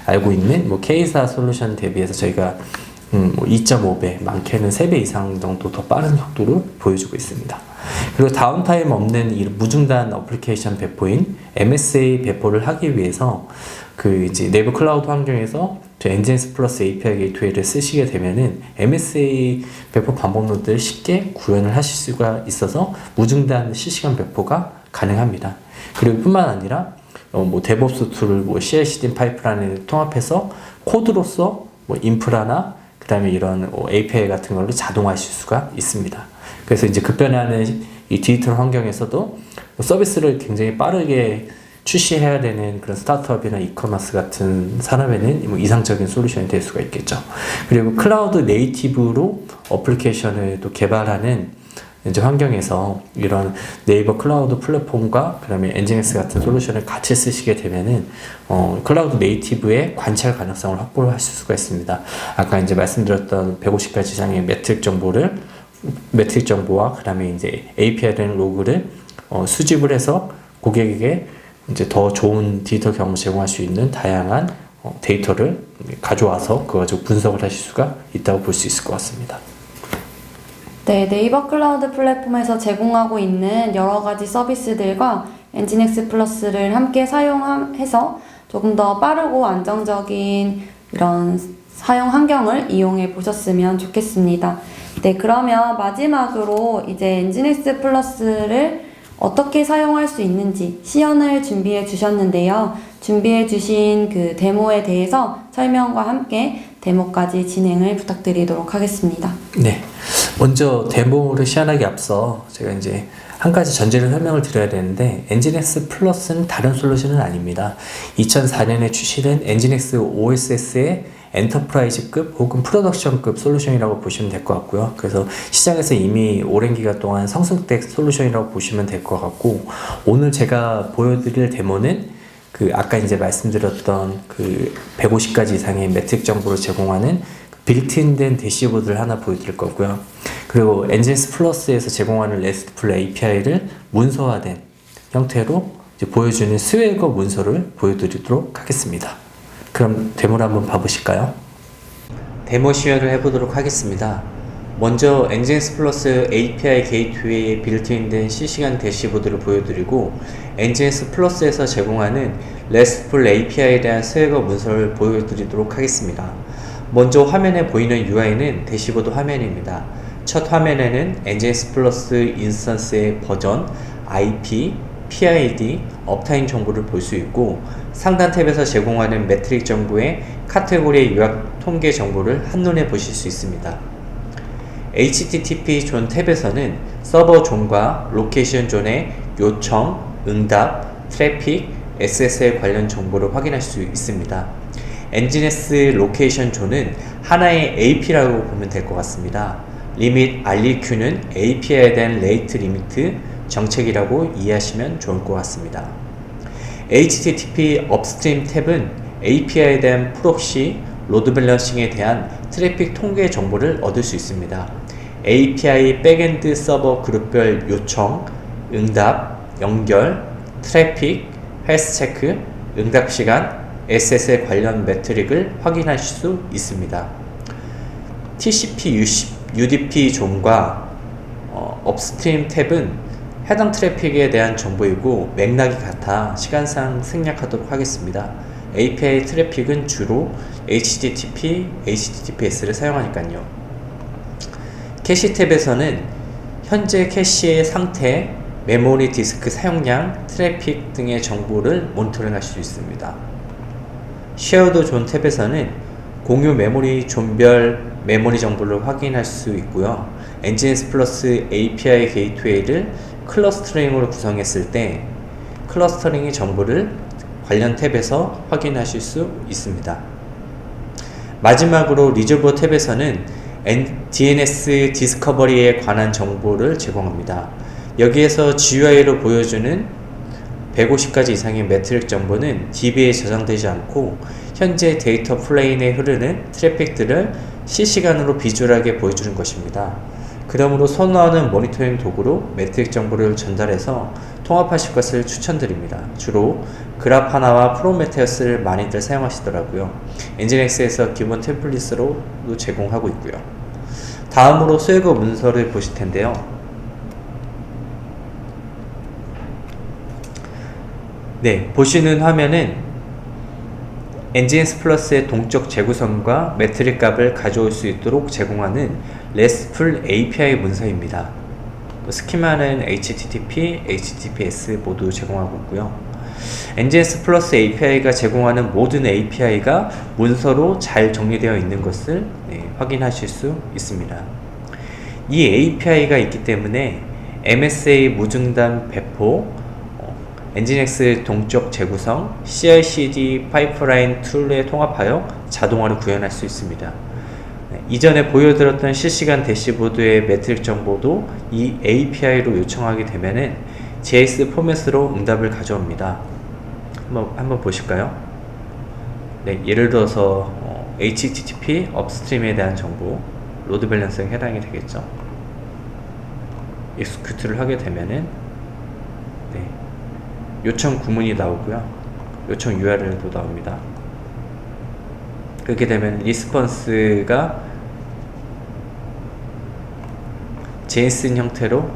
Speaker 2: 알고 있는 뭐 K사 솔루션 대비해서 저희가 뭐 2.5배, 많게는 3배 이상 정도 더 빠른 속도를 보여주고 있습니다. 그리고 다운타임 없는 이 무중단 어플리케이션 배포인 MSA 배포를 하기 위해서 그 이제 내부 클라우드 환경에서 엔진X 플러스 API 게이트웨이를 쓰시게 되면은 MSA 배포 방법론들을 쉽게 구현을 하실 수가 있어서 무중단 실시간 배포가 가능합니다. 그리고 뿐만 아니라 뭐 데브옵스 툴을 뭐 CI/CD 파이프라인을 통합해서 코드로서 뭐 인프라나 그다음에 이런 API 같은 걸로 자동화하실 수가 있습니다. 그래서 이제 급변하는 이 디지털 환경에서도 서비스를 굉장히 빠르게 출시해야 되는 그런 스타트업이나 이커머스 같은 산업에는 뭐 이상적인 솔루션이 될 수가 있겠죠. 그리고 클라우드 네이티브로 어플리케이션을 또 개발하는 이제 환경에서 이런 네이버 클라우드 플랫폼과 그다음에 엔진X 같은 솔루션을 같이 쓰시게 되면은 클라우드 네이티브의 관찰 가능성을 확보하실 수가 있습니다. 아까 이제 말씀드렸던 150가지 이상의 매트릭 정보와 그다음에 이제 API 된 로그를 수집을 해서 고객에게 이제 더 좋은 디지털 경험을 제공할 수 있는 다양한 데이터를 가져와서 그걸 가지고 분석을 하실 수가 있다고 볼 수 있을 것 같습니다.
Speaker 1: 네, 네이버 클라우드 플랫폼에서 제공하고 있는 여러 가지 서비스들과 엔진X 플러스를 함께 사용해서 조금 더 빠르고 안정적인 이런 사용 환경을 이용해 보셨으면 좋겠습니다. 네, 그러면 마지막으로 이제 엔진X 플러스를 어떻게 사용할 수 있는지 시연을 준비해 주셨는데요. 준비해 주신 그 데모에 대해서 설명과 함께 데모까지 진행을 부탁드리도록 하겠습니다.
Speaker 2: 네. 먼저 데모를 시연하기 앞서 제가 이제 한 가지 전제를 설명을 드려야 되는데 엔진X 플러스는 다른 솔루션은 아닙니다. 2004년에 출시된 엔진X OSS의 엔터프라이즈급 혹은 프로덕션급 솔루션이라고 보시면 될 것 같고요. 그래서 시장에서 이미 오랜 기간 동안 성숙된 솔루션이라고 보시면 될 것 같고, 오늘 제가 보여드릴 데모는 그 아까 이제 말씀드렸던 그 150가지 이상의 매트릭 정보를 제공하는 빌트인된 대시보드를 하나 보여드릴 거고요. 그리고 엔진X 플러스에서 제공하는 RESTful API를 문서화된 형태로 이제 보여주는 스웨거 문서를 보여드리도록 하겠습니다. 그럼 데모를 한번 봐보실까요? 데모 시연을 해보도록 하겠습니다. 먼저 엔진X 플러스 API 게이트웨이에 빌트인된 실시간 대시보드를 보여드리고 엔진X 플러스에서 제공하는 RESTful API에 대한 스웨거 문서를 보여드리도록 하겠습니다. 먼저 화면에 보이는 UI는 대시보드 화면입니다. 첫 화면에는 엔진X 플러스 인스턴스의 버전, IP, PID, 업타임 정보를 볼 수 있고 상단 탭에서 제공하는 매트릭 정보의 카테고리의 요약 통계 정보를 한눈에 보실 수 있습니다. HTTP 존 탭에서는 서버 존과 로케이션 존의 요청, 응답, 트래픽, SSL 관련 정보를 확인할 수 있습니다. 엔진X 로케이션 존은 하나의 AP라고 보면 될 것 같습니다. 리밋 REQ는 API에 대한 레이트 리미트 정책이라고 이해하시면 좋을 것 같습니다. HTTP 업스트림 탭은 API에 대한 프록시, 로드 밸런싱에 대한 트래픽 통계 정보를 얻을 수 있습니다. API 백엔드 서버 그룹별 요청, 응답, 연결, 트래픽, 헬스 체크, 응답 시간, SSL 관련 매트릭을 확인하실 수 있습니다. TCP UDP 존과 업스트림 탭은 해당 트래픽에 대한 정보이고 맥락이 같아 시간상 생략하도록 하겠습니다. API 트래픽은 주로 HTTP, HTTPS를 사용하니까요. 캐시 탭에서는 현재 캐시의 상태, 메모리 디스크 사용량, 트래픽 등의 정보를 모니터링할 수 있습니다. 쉐어드 존 탭에서는 공유 메모리 존별 메모리 정보를 확인할 수 있고요. 엔지니어스 플러스 API 게이트웨이를 클러스터링으로 구성했을 때 클러스터링의 정보를 관련 탭에서 확인하실 수 있습니다. 마지막으로 리저버 탭에서는 DNS 디스커버리에 관한 정보를 제공합니다. 여기에서 GUI로 보여주는 150가지 이상의 매트릭 정보는 DB에 저장되지 않고 현재 데이터 플레인에 흐르는 트래픽들을 실시간으로 비주얼하게 보여주는 것입니다. 그러므로 선호하는 모니터링 도구로 매트릭 정보를 전달해서 통합하실 것을 추천드립니다. 주로 그라파나와 프로메테우스를 많이들 사용하시더라고요. 엔진엑스에서 기본 템플릿으로도 제공하고 있고요. 다음으로 수혜거 문서를 보실 텐데요. 네, 보시는 화면은 엔지니어스 플러스의 동적 재구성과 매트릭 값을 가져올 수 있도록 제공하는 RESTful API 문서입니다. 스키마는 HTTP, HTTPS 모두 제공하고 있고요. 엔지니어스 플러스 API가 제공하는 모든 API가 문서로 잘 정리되어 있는 것을 확인하실 수 있습니다. 이 API가 있기 때문에 MSA 무중단 배포, 엔지니엑스 동적 재구성, CI/CD 파이프라인 툴에 통합하여 자동화를 구현할 수 있습니다. 이전에 보여드렸던 실시간 대시보드의 매트릭 정보도 이 API로 요청하게 되면은 JS 포맷으로 응답을 가져옵니다. 한번 보실까요? 네, 예를 들어서 HTTP 업스트림에 대한 정보, 로드 밸런스에 해당이 되겠죠. execute를 하게 되면은 요청 구문이 나오고요. 요청 URL도 나옵니다. 그렇게 되면 리스폰스가 JSON 형태로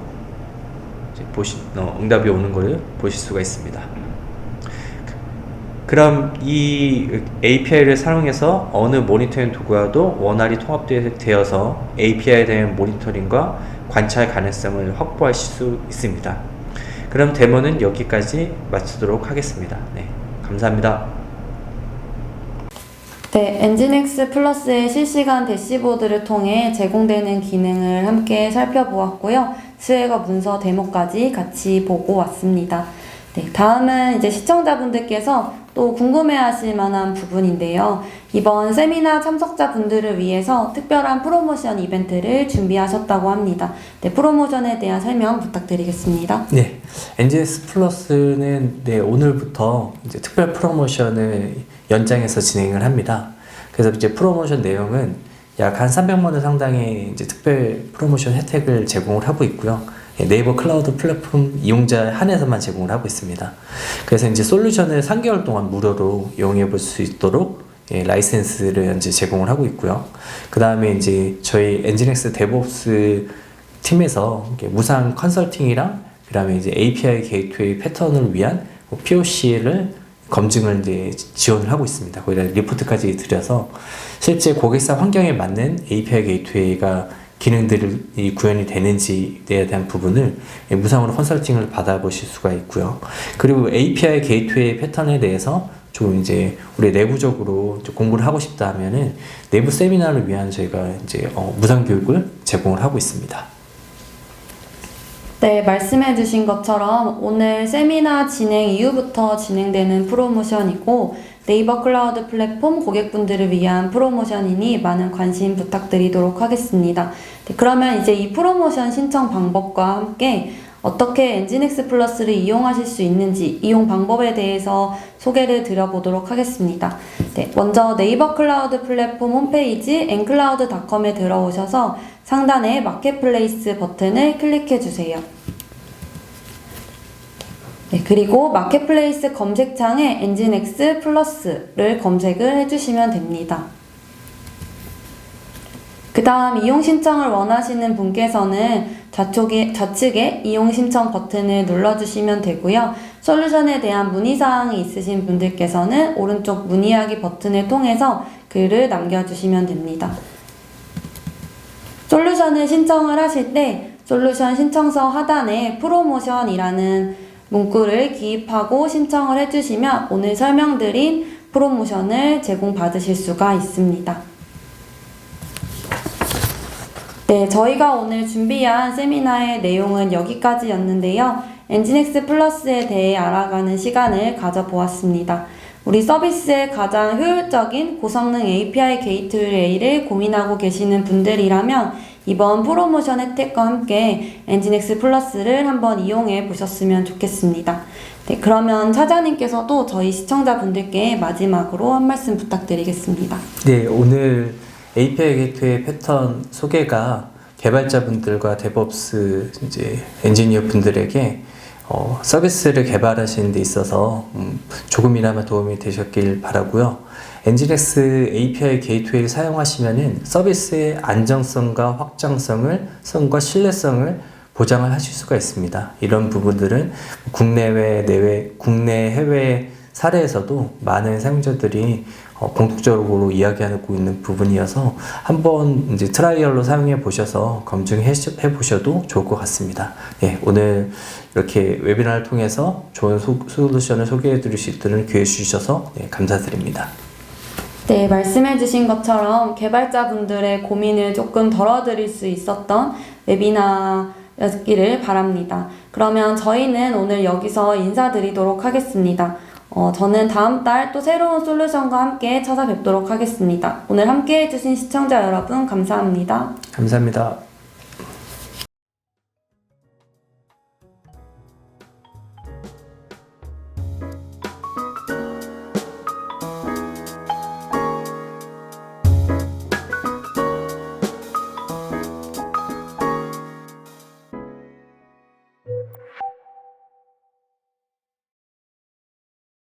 Speaker 2: 응답이 오는 것을 보실 수가 있습니다. 그럼 이 API를 사용해서 어느 모니터링 도구와도 원활히 통합되어서 API에 대한 모니터링과 관찰 가능성을 확보하실 수 있습니다. 그럼 데모는 여기까지 마치도록 하겠습니다. 네, 감사합니다.
Speaker 1: 네, 엔진엑스 플러스의 실시간 대시보드를 통해 제공되는 기능을 함께 살펴보았고요. 스웨거 문서 데모까지 같이 보고 왔습니다. 네, 다음은 이제 시청자분들께서 또 궁금해하실 만한 부분인데요. 이번 세미나 참석자분들을 위해서 특별한 프로모션 이벤트를 준비하셨다고 합니다. 네, 프로모션에 대한 설명 부탁드리겠습니다.
Speaker 2: 네, NGS 플러스는 오늘부터 이제 특별 프로모션을 연장해서 진행을 합니다. 그래서 이제 프로모션 내용은 약 한 300만 원 상당의 이제 특별 프로모션 혜택을 제공을 하고 있고요. 네이버 클라우드 플랫폼 이용자 한해서만 제공을 하고 있습니다. 그래서 이제 솔루션을 3개월 동안 무료로 이용해 볼 수 있도록 라이센스를 이제 제공을 하고 있고요. 그 다음에 이제 저희 엔지니엑스 데브옵스 팀에서 무상 컨설팅이랑 그 다음에 이제 API 게이트웨이 패턴을 위한 POC를 검증을 이제 지원을 하고 있습니다. 거기다 리포트까지 드려서 실제 고객사 환경에 맞는 API 게이트웨이가 기능들이 구현이 되는지에 대한 부분을 무상으로 컨설팅을 받아보실 수가 있고요. 그리고 API 게이트웨이 패턴에 대해서 좀 이제 우리 내부적으로 공부를 하고 싶다 하면은 내부 세미나를 위한 저희가 이제 무상 교육을 제공을 하고 있습니다.
Speaker 1: 네, 말씀해주신 것처럼 오늘 세미나 진행 이후부터 진행되는 프로모션이고 네이버 클라우드 플랫폼 고객분들을 위한 프로모션이니 많은 관심 부탁드리도록 하겠습니다. 네, 그러면 이제 이 프로모션 신청 방법과 함께 어떻게 엔지니엑스 플러스를 이용하실 수 있는지 이용 방법에 대해서 소개를 드려보도록 하겠습니다. 네, 먼저 네이버 클라우드 플랫폼 홈페이지 ncloud.com에 들어오셔서 상단에 마켓플레이스 버튼을 클릭해 주세요. 네, 그리고 마켓플레이스 검색창에 엔지니엑스 플러스를 검색을 해주시면 됩니다. 그 다음 이용 신청을 원하시는 분께서는 좌측에 이용 신청 버튼을 눌러주시면 되고요. 솔루션에 대한 문의사항이 있으신 분들께서는 오른쪽 문의하기 버튼을 통해서 글을 남겨주시면 됩니다. 솔루션을 신청을 하실 때 솔루션 신청서 하단에 프로모션이라는 문구를 기입하고 신청을 해주시면 오늘 설명드린 프로모션을 제공받으실 수가 있습니다. 네, 저희가 오늘 준비한 세미나의 내용은 여기까지였는데요. 엔진엑스 플러스에 대해 알아가는 시간을 가져보았습니다. 우리 서비스의 가장 효율적인 고성능 API 게이트웨이를 고민하고 계시는 분들이라면 이번 프로모션 혜택과 함께 엔진엑스 플러스를 한번 이용해 보셨으면 좋겠습니다. 네, 그러면 차장님께서도 저희 시청자분들께 마지막으로 한 말씀 부탁드리겠습니다.
Speaker 2: 네, 오늘 API 게이트웨이 패턴 소개가 개발자분들과 데브옵스 엔지니어 분들에게 서비스를 개발하시는 데 있어서 조금이나마 도움이 되셨길 바라고요. 엔진엑스 API 게이트웨이를 사용하시면은 서비스의 안정성과 확장성을, 성과 신뢰성을 보장을 하실 수가 있습니다. 이런 부분들은 국내 해외 사례에서도 많은 사용자들이 공통적으로 이야기하고 있는 부분이어서 한번 이제 트라이얼로 사용해 보셔서 검증해 보셔도 좋을 것 같습니다. 예, 오늘 이렇게 웨비나를 통해서 좋은 솔루션을 소개해 드릴 수 있도록 기회 주셔서 감사드립니다.
Speaker 1: 네, 말씀해주신 것처럼 개발자분들의 고민을 조금 덜어드릴 수 있었던 웨비나였기를 바랍니다. 그러면 저희는 오늘 여기서 인사드리도록 하겠습니다. 저는 다음 달 또 새로운 솔루션과 함께 찾아뵙도록 하겠습니다. 오늘 함께 해주신 시청자 여러분 감사합니다.
Speaker 2: 감사합니다.